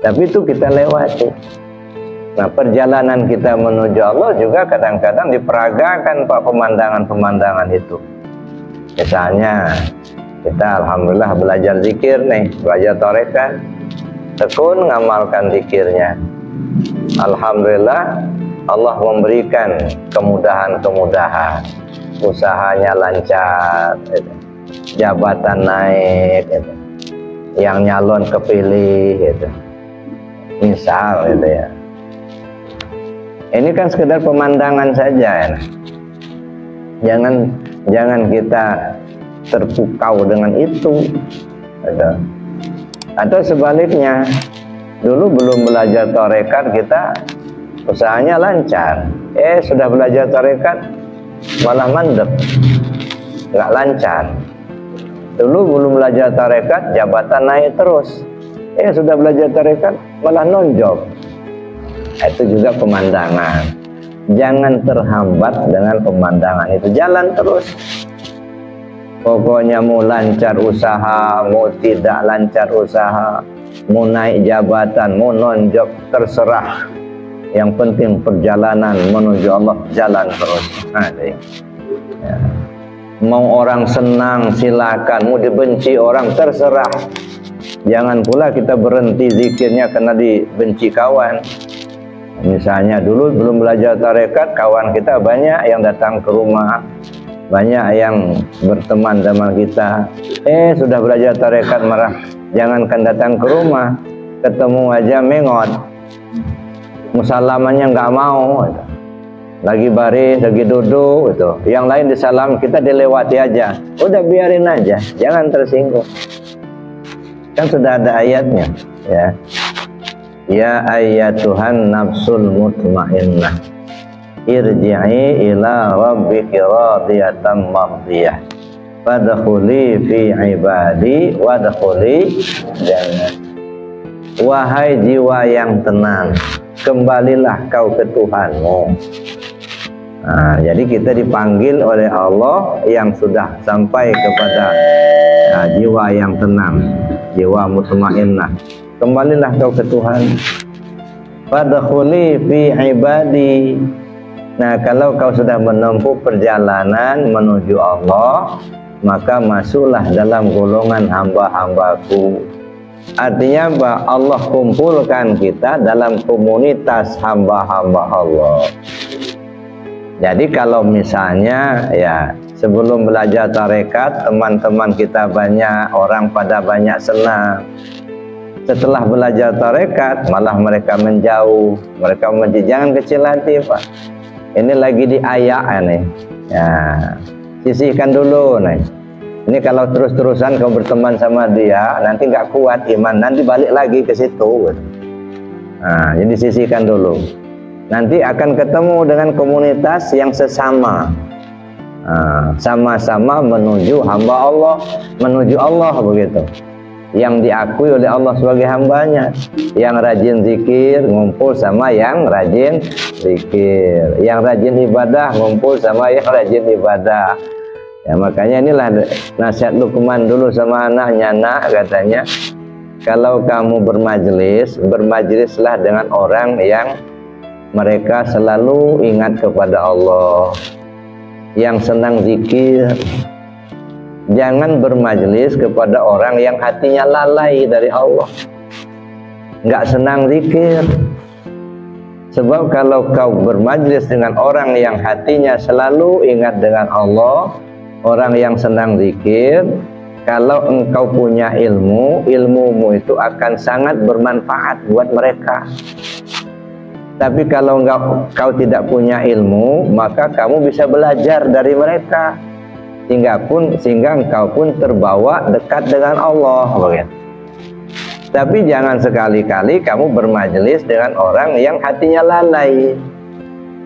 Tapi itu kita lewati. Nah, perjalanan kita menuju Allah juga kadang-kadang diperagakan Pak pemandangan-pemandangan itu. Misalnya kita alhamdulillah belajar zikir nih, belajar tarekat, tekun ngamalkan zikirnya. Alhamdulillah Allah memberikan kemudahan-kemudahan, usahanya lancar, gitu. Jabatan naik, gitu. Yang nyalon kepilih, gitu. Misal gitu ya. Ini kan sekedar pemandangan saja ya. Jangan kita terpukau dengan itu, gitu. Atau sebaliknya, dulu belum belajar tarekat kita usahanya lancar, sudah belajar tarekat malah mandek, nggak lancar. Dulu belum belajar tarekat jabatan naik terus, sudah belajar tarekat malah nonjok. Itu juga pemandangan. Jangan terhambat dengan pemandangan itu, jalan terus. Pokoknya mau lancar usaha, mau tidak lancar usaha, mau naik jabatan, mau nonjok, terserah. Yang penting perjalanan menuju Allah jalan terus. Ya. Mau orang senang silakan, mau dibenci orang terserah. Jangan pula kita berhenti zikirnya karena dibenci kawan. Misalnya dulu belum belajar tarekat, kawan kita banyak yang datang ke rumah, banyak yang berteman sama kita. Sudah belajar tarekat marah, jangankan datang ke rumah, ketemu aja mengot, musalamannya nggak mau, lagi baris, lagi duduk, gitu. Yang lain disalam, kita dilewati aja, udah biarin aja, jangan tersinggung. Kan sudah ada ayatnya, ya. Ya ayyatuhan nafsul mutmainnah, irji'i ila rabbiki radiyatan mardiyah, fadkhuli fi ibadi wadkhuli jannah. Wahai jiwa yang tenang, kembalilah kau ke Tuhanmu. Nah, jadi kita dipanggil oleh Allah yang sudah sampai kepada jiwa yang tenang, jiwa mutmainnah. Kembalilah kau ke Tuhan. Fadkhuli fi ibadi. Nah, kalau kau sudah menempuh perjalanan menuju Allah, maka masuklah dalam golongan hamba-hambaku. Artinya apa? Allah kumpulkan kita dalam komunitas hamba-hamba Allah. Jadi kalau misalnya ya sebelum belajar tarekat teman-teman kita banyak, orang pada banyak senang. Setelah belajar tarekat malah mereka menjauh, mereka jangan kecil hati Pak. Ini lagi diayak nih. Ya, sisihkan dulu nih. Ini kalau terus-terusan kau berteman sama dia, nanti nggak kuat iman, nanti balik lagi ke situ. Nah, jadi sisihkan dulu. Nanti akan ketemu dengan komunitas yang sesama. Sama-sama menuju hamba Allah, menuju Allah begitu. Yang diakui oleh Allah sebagai hambanya, yang rajin zikir ngumpul sama yang rajin zikir, yang rajin ibadah ngumpul sama yang rajin ibadah. Ya, makanya inilah nasihat Luqman dulu sama anaknya, nak katanya, kalau kamu bermajlislah dengan orang yang mereka selalu ingat kepada Allah, yang senang zikir. Jangan bermajlis kepada orang yang hatinya lalai dari Allah, nggak senang zikir. Sebab kalau kau bermajlis dengan orang yang hatinya selalu ingat dengan Allah, orang yang senang zikir, kalau engkau punya ilmu, ilmumu itu akan sangat bermanfaat buat mereka. Tapi kalau kau tidak punya ilmu, maka kamu bisa belajar dari mereka. Sehingga engkau pun terbawa dekat dengan Allah begitu. Tapi jangan sekali-kali kamu bermajelis dengan orang yang hatinya lalai,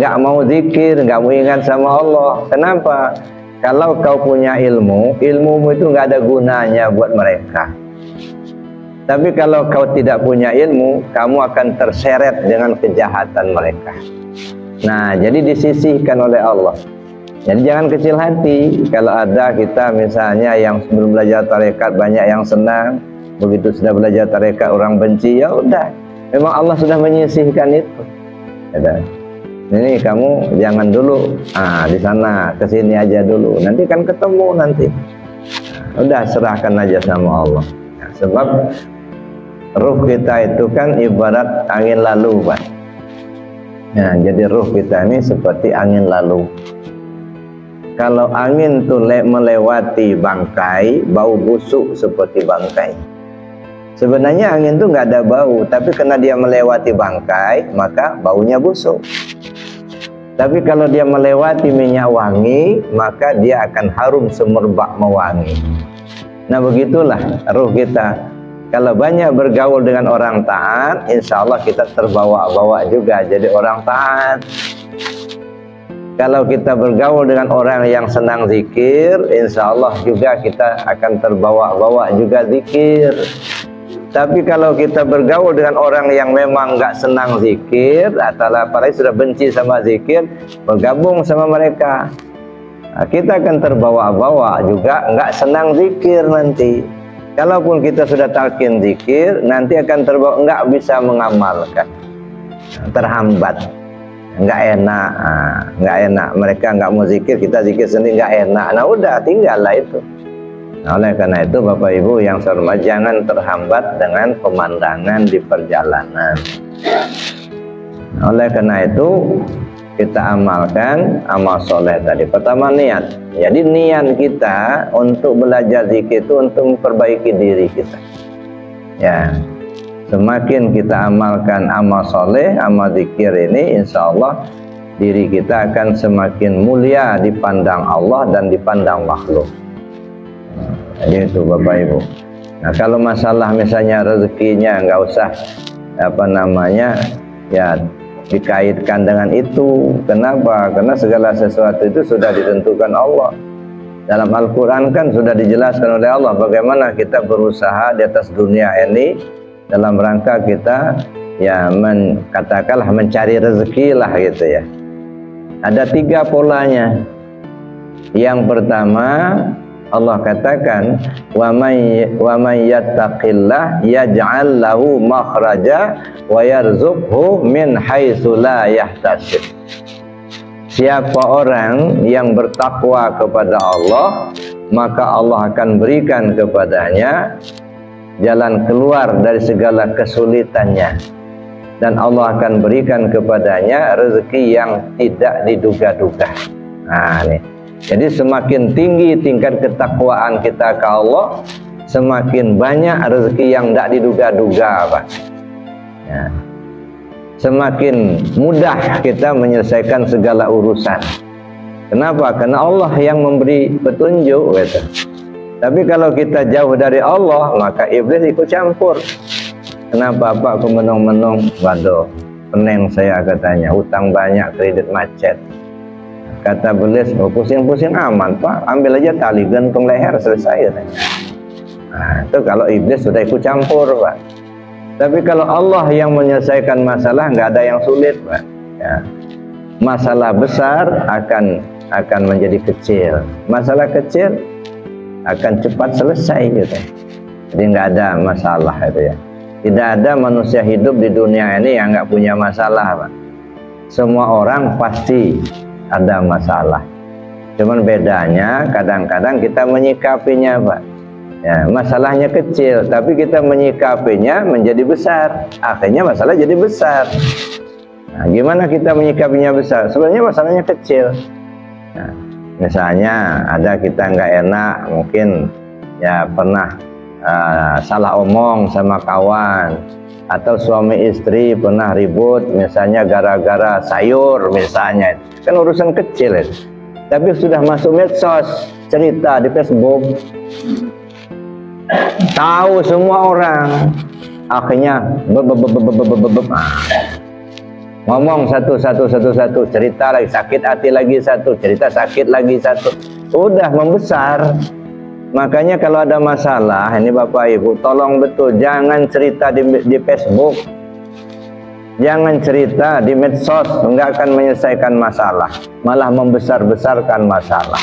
nggak mau zikir, nggak mau ingat sama Allah. Kenapa? Kalau kau punya ilmu, ilmumu itu nggak ada gunanya buat mereka. Tapi kalau kau tidak punya ilmu, kamu akan terseret dengan kejahatan mereka. Nah, jadi disisihkan oleh Allah. Jadi jangan kecil hati. Kalau ada kita misalnya yang sebelum belajar tarekat banyak yang senang, begitu sudah belajar tarekat orang benci, ya udah Memang Allah sudah menyisihkan itu. Ini kamu jangan dulu di sana, kesini aja dulu. Nanti kan ketemu nanti. Udah serahkan aja sama Allah. Sebab ruh kita itu kan ibarat angin lalu, Pak. Nah, jadi ruh kita ini seperti angin lalu. Kalau angin itu melewati bangkai, bau busuk seperti bangkai. Sebenarnya angin itu nggak ada bau, tapi karena dia melewati bangkai, maka baunya busuk. Tapi kalau dia melewati minyak wangi, maka dia akan harum semerbak mewangi. Nah, begitulah ruh kita. Kalau banyak bergaul dengan orang taat, insya Allah kita terbawa-bawa juga jadi orang taat. Kalau kita bergaul dengan orang yang senang zikir, insya Allah juga kita akan terbawa-bawa juga zikir. Tapi kalau kita bergaul dengan orang yang memang nggak senang zikir, atau apalagi sudah benci sama zikir, bergabung sama mereka, nah, kita akan terbawa-bawa juga nggak senang zikir nanti. Kalaupun kita sudah talqin zikir, nanti akan terbawa, nggak bisa mengamalkan, terhambat, nggak enak, nggak enak. Mereka nggak mau zikir, kita zikir sendiri nggak enak. Nah udah, tinggallah itu. Nah, oleh karena itu Bapak Ibu yang saya hormati, jangan terhambat dengan pemandangan di perjalanan. Nah, oleh karena itu kita amalkan amal soleh tadi. Pertama niat. Jadi niat kita untuk belajar zikir itu untuk memperbaiki diri kita. Ya, semakin kita amalkan amal soleh, amal zikir ini, insya Allah diri kita akan semakin mulia dipandang Allah dan dipandang makhluk. Jadi itu Bapak Ibu. Nah, kalau masalah misalnya rezekinya nggak usah ya dikaitkan dengan itu. Kenapa? Karena segala sesuatu itu sudah ditentukan Allah. Dalam Al-Quran kan sudah dijelaskan oleh Allah bagaimana kita berusaha di atas dunia ini dalam rangka kita ya katakanlah mencari rezeki lah gitu ya. Ada 3 polanya. Yang pertama Allah katakan wa may yattaqillah yaj'al lahu makhraja wa yarzuqhu min haitsu la yahtasib. Siapa orang yang bertakwa kepada Allah, maka Allah akan berikan kepadanya jalan keluar dari segala kesulitannya, dan Allah akan berikan kepadanya rezeki yang tidak diduga-duga. Nah, nih. Jadi semakin tinggi tingkat ketakwaan kita ke Allah, semakin banyak rezeki yang tidak diduga-duga, Pak. Ya. Semakin mudah kita menyelesaikan segala urusan. Kenapa? Karena Allah yang memberi petunjuk, gitu. Tapi kalau kita jauh dari Allah, maka iblis ikut campur. Kenapa Pak aku menung-menung? Waduh, pening saya katanya, utang banyak, kredit macet. Kata iblis, oh pusing-pusing aman Pak, ambil aja tali gantung leher, selesai. Nah, itu kalau iblis sudah ikut campur, Pak. Tapi kalau Allah yang menyelesaikan masalah, nggak ada yang sulit, Pak. Ya. Masalah besar akan menjadi kecil, masalah kecil akan cepat selesai, gitu. Jadi nggak ada masalah itu ya. Tidak ada manusia hidup di dunia ini yang nggak punya masalah, Pak. Semua orang pasti ada masalah. Cuman bedanya kadang-kadang kita menyikapinya, Pak. Ya, masalahnya kecil, tapi kita menyikapinya menjadi besar. Akhirnya masalah jadi besar. Nah, gimana kita menyikapinya besar? Sebenarnya masalahnya kecil. Nah, misalnya ada kita nggak enak, mungkin ya pernah salah omong sama kawan, atau suami istri pernah ribut misalnya gara-gara sayur misalnya, kan urusan kecil ya. Tapi sudah masuk medsos, cerita di Facebook, tahu semua orang, akhirnya ngomong satu, cerita lagi, sakit hati lagi satu, cerita sakit lagi satu, udah membesar. Makanya kalau ada masalah, ini Bapak Ibu, tolong betul, jangan cerita di Facebook, jangan cerita di medsos, nggak akan menyelesaikan masalah, malah membesar-besarkan masalah.